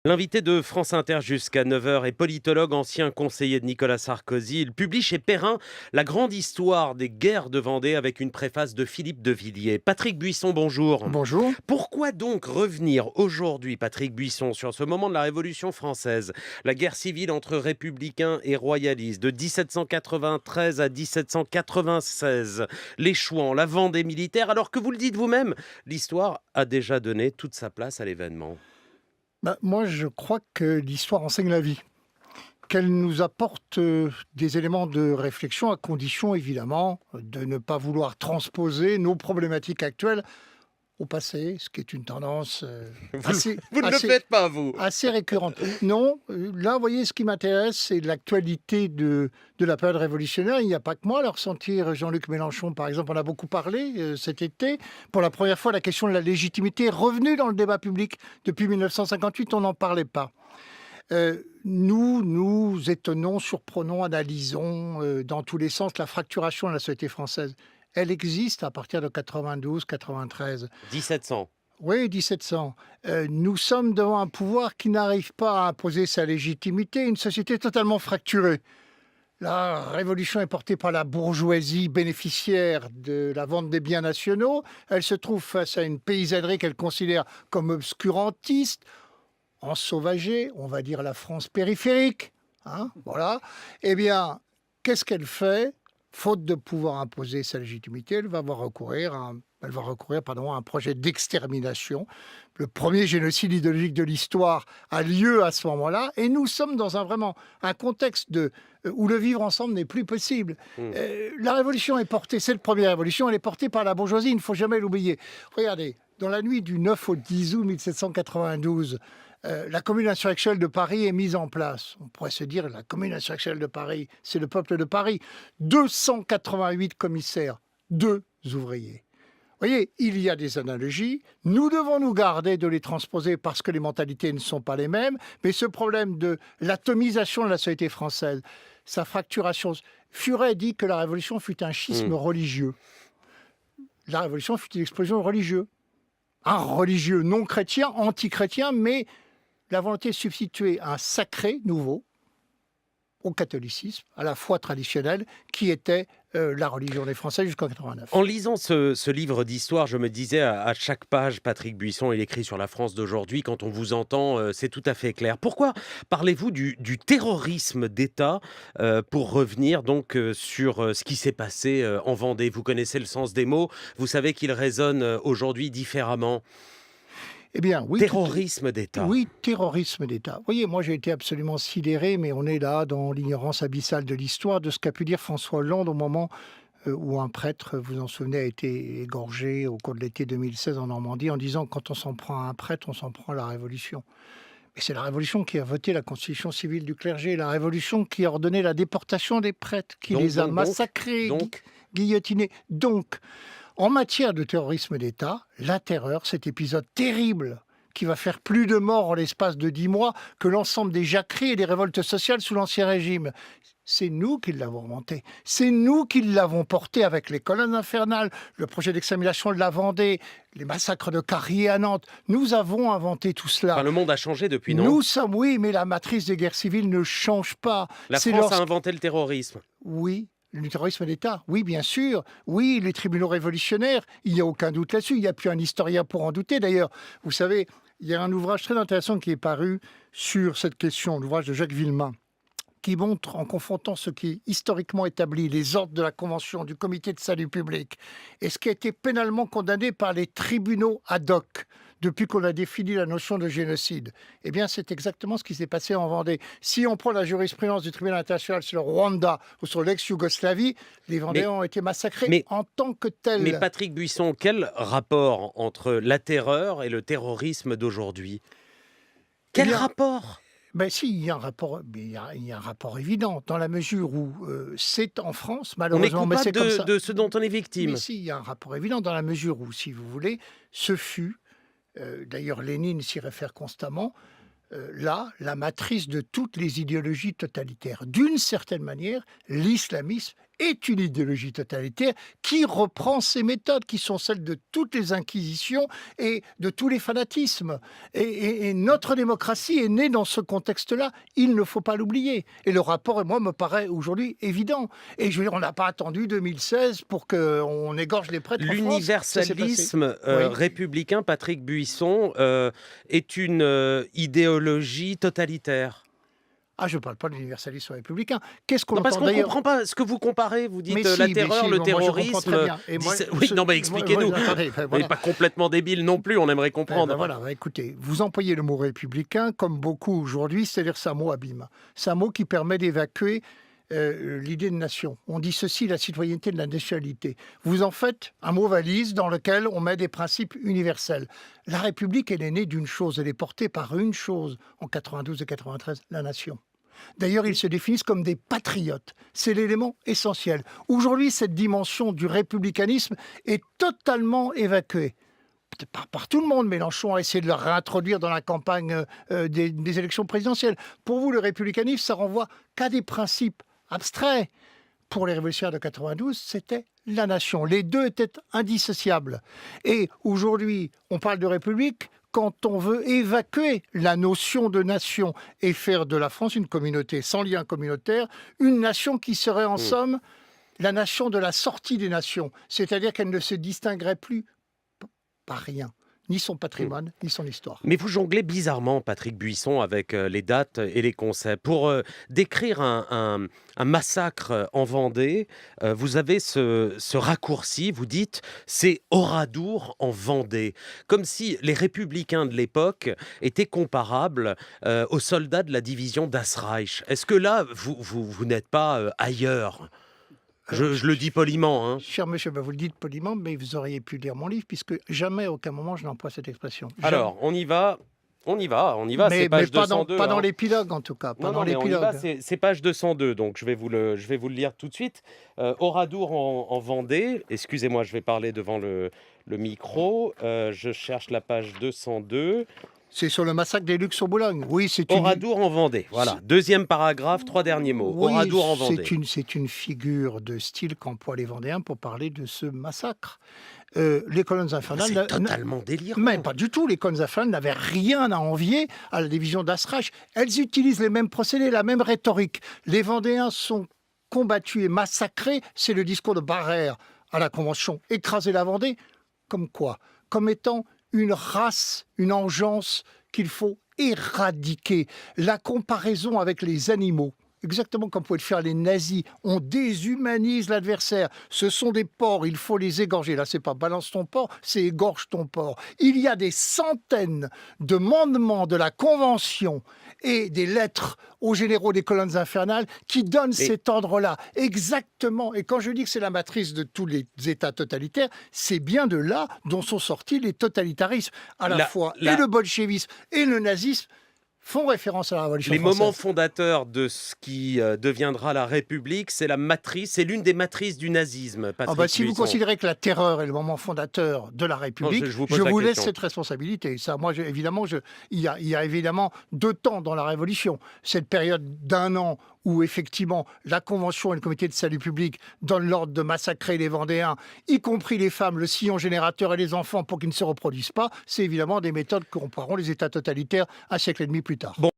L'invité de France Inter jusqu'à 9 heures est politologue, ancien conseiller de Nicolas Sarkozy. Il publie chez Perrin La grande histoire des guerres de Vendée avec une préface de Philippe de Villiers. Patrick Buisson, bonjour. Bonjour. Pourquoi donc revenir aujourd'hui, Patrick Buisson, sur ce moment de la Révolution française, la guerre civile entre républicains et royalistes de 1793 à 1796, les Chouans, la Vendée militaire, alors que vous le dites vous-même, l'histoire a déjà donné toute sa place à l'événement. Moi, je crois que l'histoire enseigne la vie, qu'elle nous apporte des éléments de réflexion, à condition évidemment de ne pas vouloir transposer nos problématiques actuelles au passé, ce qui est une tendance Vous ne le faites pas, vous. assez récurrente. Non, là, vous voyez, ce qui m'intéresse, c'est l'actualité de la période révolutionnaire. Il n'y a pas que moi. À le ressentir, Jean-Luc Mélenchon, par exemple, en a beaucoup parlé cet été. Pour la première fois, la question de la légitimité est revenue dans le débat public. Depuis 1958, on n'en parlait pas. Nous étonnons, surprenons, analysons dans tous les sens la fracturation de la société française. Elle existe à partir de 92-93. 1700. Oui, 1700. Nous sommes devant un pouvoir qui n'arrive pas à imposer sa légitimité, une société totalement fracturée. La révolution est portée par la bourgeoisie bénéficiaire de la vente des biens nationaux. Elle se trouve face à une paysannerie qu'elle considère comme obscurantiste, ensauvagée, on va dire la France périphérique. Voilà. Eh bien, qu'est-ce qu'elle fait? Faute de pouvoir imposer sa légitimité, elle va recourir à un projet d'extermination. Le premier génocide idéologique de l'histoire a lieu à ce moment-là, et nous sommes dans un contexte où le vivre ensemble n'est plus possible. La révolution est portée, cette première révolution, elle est portée par la bourgeoisie, il ne faut jamais l'oublier. Regardez, dans la nuit du 9 au 10 août 1792, la commune insurrectionnelle de Paris est mise en place. On pourrait se dire, la commune insurrectionnelle de Paris, c'est le peuple de Paris. 288 commissaires, 2 ouvriers. Vous voyez, il y a des analogies. Nous devons nous garder de les transposer parce que les mentalités ne sont pas les mêmes. Mais ce problème de l'atomisation de la société française, sa fracturation. Furet dit que la Révolution fut un schisme religieux. La Révolution fut une explosion religieuse. Un religieux non chrétien, anti-chrétien, mais la volonté de substituer un sacré nouveau au catholicisme, à la foi traditionnelle, qui était la religion des Français jusqu'en 89. En lisant ce livre d'histoire, je me disais à chaque page, Patrick Buisson, il écrit sur la France d'aujourd'hui. Quand on vous entend, c'est tout à fait clair. Pourquoi parlez-vous du terrorisme d'État pour revenir donc sur ce qui s'est passé en Vendée? Vous connaissez le sens des mots, vous savez qu'il résonne aujourd'hui différemment. Eh bien, oui. Terrorisme d'État. Oui, terrorisme d'État. Vous voyez, moi j'ai été absolument sidéré, mais on est là dans l'ignorance abyssale de l'histoire, de ce qu'a pu dire François Hollande au moment où un prêtre, vous en souvenez, a été égorgé au cours de l'été 2016 en Normandie, en disant quand on s'en prend à un prêtre, on s'en prend à la Révolution. Mais c'est la Révolution qui a voté la constitution civile du clergé, la Révolution qui a ordonné la déportation des prêtres, qui les a massacrés, guillotinés. Donc, en matière de terrorisme d'État, la terreur, cet épisode terrible qui va faire plus de morts en l'espace de 10 mois que l'ensemble des jacqueries et des révoltes sociales sous l'Ancien Régime. C'est nous qui l'avons monté. C'est nous qui l'avons porté avec les colonnes infernales, le projet d'extermination de la Vendée, les massacres de Carrier à Nantes. Nous avons inventé tout cela. Enfin, le monde a changé depuis, non? Nous sommes, oui, mais la matrice des guerres civiles ne change pas. La France a inventé le terrorisme. Oui. Le terrorisme d'État, oui, bien sûr. Oui, les tribunaux révolutionnaires, il n'y a aucun doute là-dessus. Il n'y a plus un historien pour en douter. D'ailleurs, vous savez, il y a un ouvrage très intéressant qui est paru sur cette question, l'ouvrage de Jacques Villemin, qui montre, en confrontant ce qui est historiquement établi, les ordres de la Convention, du Comité de salut public, et ce qui a été pénalement condamné par les tribunaux ad hoc, depuis qu'on a défini la notion de génocide. Eh bien, c'est exactement ce qui s'est passé en Vendée. Si on prend la jurisprudence du tribunal international sur le Rwanda ou sur l'ex-Yougoslavie, les Vendéens ont été massacrés en tant que tels. Mais Patrick Buisson, quel rapport entre la terreur et le terrorisme d'aujourd'hui? Quel rapport? Si, il y a un rapport, mais il y a un rapport évident, dans la mesure où c'est en France, On est malheureusement, mais c'est coupable comme ça. de ce dont on est victime. Mais si, il y a un rapport évident, dans la mesure où, si vous voulez, ce fut, d'ailleurs Lénine s'y réfère constamment, là, la matrice de toutes les idéologies totalitaires. D'une certaine manière, l'islamisme est une idéologie totalitaire qui reprend ces méthodes qui sont celles de toutes les inquisitions et de tous les fanatismes. Et notre démocratie est née dans ce contexte-là. Il ne faut pas l'oublier. Et le rapport, moi, me paraît aujourd'hui évident. Et je veux dire, on n'a pas attendu 2016 pour qu'on égorge les prêtres en France. L'universalisme Oui. républicain, Patrick Buisson, est une idéologie totalitaire. Ah, je ne parle pas de l'universalisme républicain. Qu'est-ce qu'on Non, parce entend qu'on ne d'ailleurs? comprend pas ce que vous comparez. Vous dites Mais la si, terreur, le bon, moi, je comprends terrorisme. très bien. Et moi, Oui, non, mais expliquez-nous. attendez, On n'est voilà. pas complètement débile non plus, on aimerait comprendre. Voilà, écoutez, vous employez le mot républicain comme beaucoup aujourd'hui, c'est-à-dire c'est un mot abîme. C'est un mot qui permet d'évacuer l'idée de nation. On dissocie la citoyenneté de la nationalité. Vous en faites un mot valise dans lequel on met des principes universels. La République, elle est née d'une chose, elle est portée par une chose en 92 et 93, la nation. D'ailleurs, ils se définissent comme des patriotes. C'est l'élément essentiel. Aujourd'hui, cette dimension du républicanisme est totalement évacuée. Par tout le monde, Mélenchon a essayé de le réintroduire dans la campagne des élections présidentielles. Pour vous, le républicanisme, ça renvoie qu'à des principes abstraits. Pour les révolutionnaires de 92, c'était la nation. Les deux étaient indissociables. Et aujourd'hui, on parle de république quand on veut évacuer la notion de nation et faire de la France une communauté sans lien communautaire, une nation qui serait en somme la nation de la sortie des nations, c'est-à-dire qu'elle ne se distinguerait plus par rien, ni son patrimoine, ni son histoire. Mais vous jonglez bizarrement, Patrick Buisson, avec les dates et les concepts. Pour décrire un massacre en Vendée, vous avez ce raccourci, vous dites c'est Oradour en Vendée. Comme si les républicains de l'époque étaient comparables aux soldats de la division d'Asreich. Est-ce que là, vous n'êtes pas ailleurs ? Je le dis poliment. Hein. Cher monsieur, vous le dites poliment, mais vous auriez pu lire mon livre, puisque jamais, à aucun moment, je n'emploie cette expression. Alors, on y va. C'est page pas 202. Pas dans l'épilogue, en tout cas. Pas dans mais on y va, l'épilogue. c'est page 202, donc je vais vous le lire tout de suite. Oradour en Vendée, excusez-moi, je vais parler devant le micro, je cherche la page 202. C'est sur le massacre des Lucs sur Boulogne. Oui, c'est une... Oradour en Vendée, voilà. Deuxième paragraphe, 3 derniers mots. Oui, Oradour en Vendée. c'est une figure de style qu'emploient les Vendéens pour parler de ce massacre. Les colonnes infernales... C'est totalement délirant. Mais pas du tout. Les colonnes infernales n'avaient rien à envier à la division d'Asreich. Elles utilisent les mêmes procédés, la même rhétorique. Les Vendéens sont combattus et massacrés. C'est le discours de Barrère à la Convention. Écraser la Vendée, comme quoi? Comme étant une race, une engeance qu'il faut éradiquer. La comparaison avec les animaux, exactement comme pouvaient le faire les nazis, on déshumanise l'adversaire. Ce sont des porcs, il faut les égorger. Là, c'est pas balance ton porc, c'est égorge ton porc. Il y a des centaines de mandements de la Convention et des lettres aux généraux des colonnes infernales qui donnent cet ordre-là. Exactement. Et quand je dis que c'est la matrice de tous les États totalitaires, c'est bien de là dont sont sortis les totalitarismes. À la fois, et le bolchevisme et le nazisme font référence à la Révolution française. Les moments fondateurs de ce qui deviendra la République, c'est l'une des matrices du nazisme, Patrick si vous Buisson. considérez que la terreur est le moment fondateur de la République, je vous laisse cette responsabilité. Ça, moi, il y a évidemment 2 temps dans la Révolution. Cette période d'1 an où effectivement la Convention et le Comité de salut public donnent l'ordre de massacrer les Vendéens, y compris les femmes, le sillon générateur et les enfants pour qu'ils ne se reproduisent pas, c'est évidemment des méthodes que compareront les États totalitaires un siècle et demi plus tard. Bon.